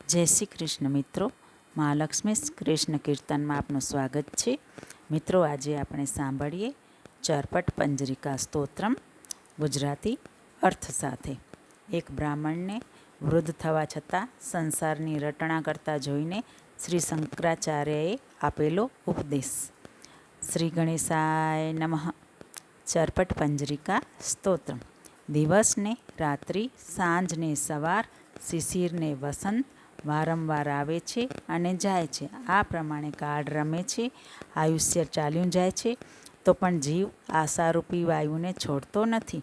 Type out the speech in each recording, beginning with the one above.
જય શ્રી કૃષ્ણ મિત્રો, મહાલક્ષ્મી કૃષ્ણ કીર્તનમાં આપનું સ્વાગત છે. મિત્રો, આજે આપણે સાંભળીએ ચરપટ પંજરિકા સ્તોત્રમ ગુજરાતી અર્થ સાથે. એક બ્રાહ્મણને વૃદ્ધ થવા છતાં સંસારની રટણા કરતા જોઈને શ્રી શંકરાચાર્યએ આપેલો ઉપદેશ. શ્રી ગણેશાય નમઃ. ચરપટ પંજરિકા સ્તોત્રમ. દિવસને રાત્રિ, સાંજને સવાર, શિશિરને વસંત વારંવાર આવે છે અને જાય છે. આ પ્રમાણે કાળ રમે છે, આયુષ્ય ચાલ્યું જાય છે, તો પણ જીવ આશારૂપી વાયુને છોડતો નથી.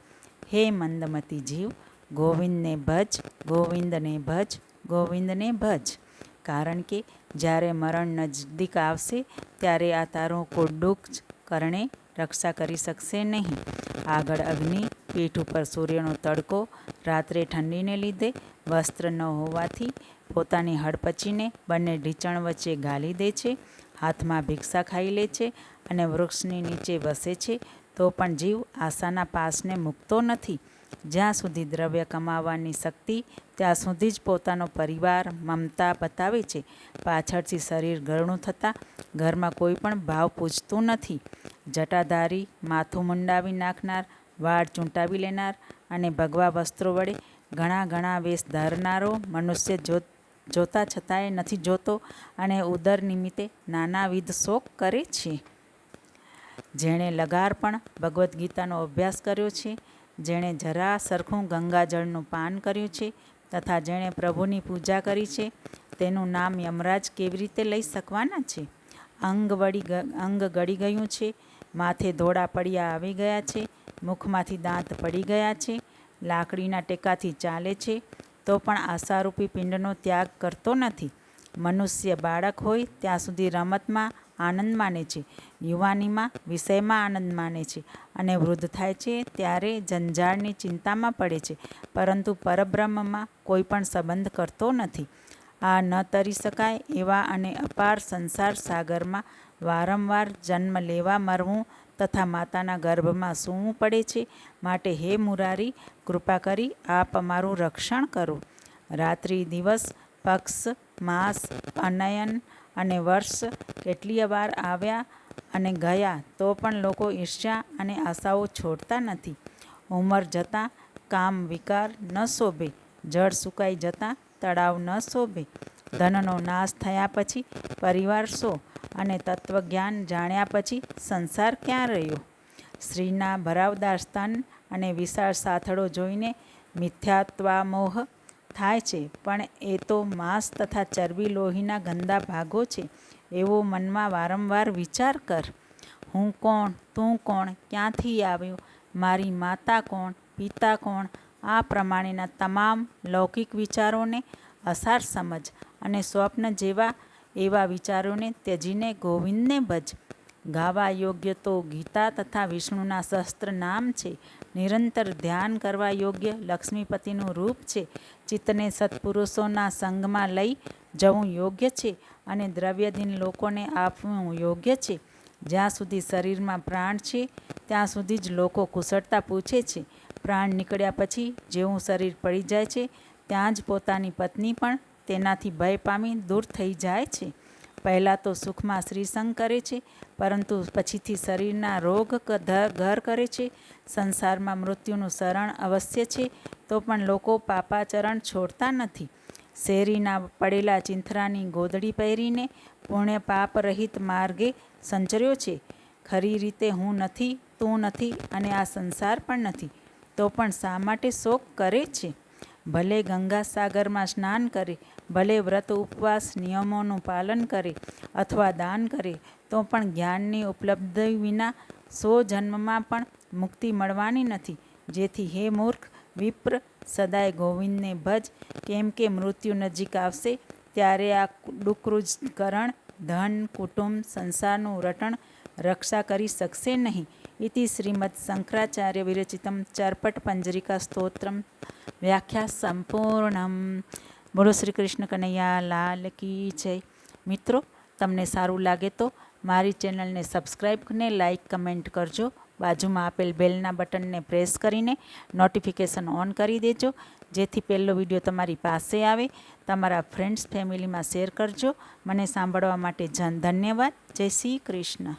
હે મંદમતી જીવ, ગોવિંદને ભજ, ગોવિંદને ભજ, ગોવિંદને ભજ. કારણ કે જ્યારે મરણ નજદીક આવશે ત્યારે આ તારું કુડુક કરણે રક્ષા કરી શકશે નહીં. આગળ અગ્નિ, પીઠ ઉપર સૂર્યનો તડકો, રાત્રે ઠંડીને લીધે વસ્ત્ર ન હોવાથી પોતાની હડપચીને બંને ઢીંચણ વચ્ચે ગાલી દે છે, હાથમાં ભિક્ષા ખાઈ લે છે અને વૃક્ષની નીચે વસે છે, તો પણ જીવ આશાના પાસને મૂકતો નથી. જ્યાં સુધી દ્રવ્ય કમાવાની શક્તિ, ત્યાં સુધી જ પોતાનો પરિવાર, મમતા બતાવે છે. પાછળથી શરીર ઘરણું થતાં ઘરમાં કોઈ પણ ભાવ પૂછતું નથી. જટાધારી, માથું મુંડાવી નાખનાર, વાળ ચૂંટાવી લેનાર અને ભગવા વસ્ત્રો વડે ઘણા વેશ ધારનારો મનુષ્ય જોતા છતાંય નથી જોતો અને ઉદર નિમિત્તે નાનાવિધ શોક કરે છે. જેણે લગાર પણ ભગવદ્ ગીતાનો અભ્યાસ કર્યો છે, જેણે જરા સરખું ગંગાજળનું પાન કર્યું છે તથા જેણે પ્રભુની પૂજા કરી છે, તેનું નામ યમરાજ કેવી રીતે લઈ શકવાના છે? અંગ ગળી ગયું છે, માથે ધોળા પડિયા આવી ગયા છે, મુખમાંથી દાંત પડી ગયા છે, લાકડીના ટેકાથી ચાલે છે, તો પણ આશારૂપી પિંડનો ત્યાગ કરતો નથી. મનુષ્ય બાળક હોય ત્યાં સુધી રમતમાં આનંદ માને છે, યુવાનીમાં વિષયમાં આનંદ માને છે અને વૃદ્ધ થાય છે ત્યારે જંજાળની ચિંતામાં પડે છે, પરંતુ પરબ્રહ્મમાં કોઈ પણ સંબંધ કરતો નથી. આ ન તરી શકાય એવા અને અપાર સંસાર સાગરમાં વારંવાર જન્મ લેવા મરવું તથા માતાના ગર્ભમાં સૂવું પડે છે. માટે હે મુરારી, કૃપા કરી આપ અમારું રક્ષણ કરો. રાત્રિ દિવસ, પક્ષ, માસ, અનયન અને વર્ષ કેટલીય વાર આવ્યા અને ગયા, તો પણ લોકો ઈર્ષ્યા અને આશાઓ છોડતા નથી. ઉંમર જતાં કામ વિકાર ન શોભે, જળ સુકાઈ જતાં તળાવ ન શોભે, ધનનો નાશ થયા પછી પરિવાર શો અને તત્વજ્ઞાન જાણ્યા પછી સંસાર ક્યાં રહ્યો? સ્ત્રીના ભરાવદાર સ્તન અને વિશાળ સાથળો જોઈને મિથ્યાત્વામોહ થાય છે, પણ એ તો માંસ તથા ચરબી લોહીના ગંદા ભાગો છે, એવો મનમાં વારંવાર વિચાર કર. હું કોણ, તું કોણ, ક્યાંથી આવ્યો, મારી માતા કોણ, પિતા કોણ? આ પ્રમાણેના તમામ લૌકિક વિચારોને અસાર સમજ અને સ્વપ્ન જેવા એવા વિચારોને ત્યજીને ગોવિંદને ભજ. ગાવા યોગ્ય તો ગીતા તથા વિષ્ણુના સહસ્ત્ર નામ છે. નિરંતર ધ્યાન કરવા યોગ્ય લક્ષ્મીપતિનું રૂપ છે. ચિત્તને સત્પુરુષોના સંગમાં લઈ જવું યોગ્ય છે અને દ્રવ્યધીન લોકોને આપવું યોગ્ય છે. જ્યાં સુધી શરીરમાં પ્રાણ છે ત્યાં સુધી જ લોકો કુશળતા પૂછે છે. પ્રાણ નીકળ્યા પછી જેવું શરીર પડી જાય છે, ત્યાં જ પોતાની પત્ની પણ તેનાથી ભય પામી દૂર થઈ જાય છે. પહેલાં તો સુખમાં શ્રીસંગ કરે છે, પરંતુ પછીથી શરીરના રોગ ઘર કરે છે. સંસારમાં મૃત્યુનું શરણ અવશ્ય છે, તો પણ લોકો પાપાચરણ છોડતા નથી. શેરીના પડેલા ચિંથરાની ગોદડી પહેરીને પુણ્ય પાપ રહિત માર્ગે સંચર્યો છે. ખરી રીતે હું નથી, તું નથી અને આ સંસાર પણ નથી, તો પણ શા માટે શોક કરે છે? ભલે ગંગા સાગરમાં સ્નાન કરે, ભલે વ્રત ઉપવાસ નિયમોનું પાલન કરે અથવા દાન કરે, તો પણ જ્ઞાનની ઉપલબ્ધિ વિના 100 જન્મમાં પણ મુક્તિ મળવાની નથી. જેથી હે મૂર્ખ વિપ્ર, સદાય ગોવિંદને ભજ, કેમ કે મૃત્યુ નજીક આવશે ત્યારે આ ડુક્કૃજકરણ, ધન, કુટુંબ, સંસારનું રટણ રક્ષા કરી શકશે નહીં. ઇતિ શ્રીમદ શંકરાચાર્ય વિરચિતમ ચરપટ પંજરિકા સ્તોત્રમ વ્યાખ્યા સંપૂર્ણમ. બોલો શ્રી કૃષ્ણ કનૈયા લાલ કી જય. મિત્રો, તમને સારું લાગે તો મારી ચેનલને સબસ્ક્રાઈબ ને લાઈક કમેન્ટ કરજો. બાજુમાં આપેલ બેલના બટનને પ્રેસ કરીને નોટિફિકેશન ઓન કરી દેજો, જેથી પહેલો વિડીયો તમારી પાસે આવે. તમારા ફ્રેન્ડ્સ ફેમિલીમાં શેર કરજો. મને સાંભળવા માટે ધન્યવાદ. જય શ્રી કૃષ્ણ.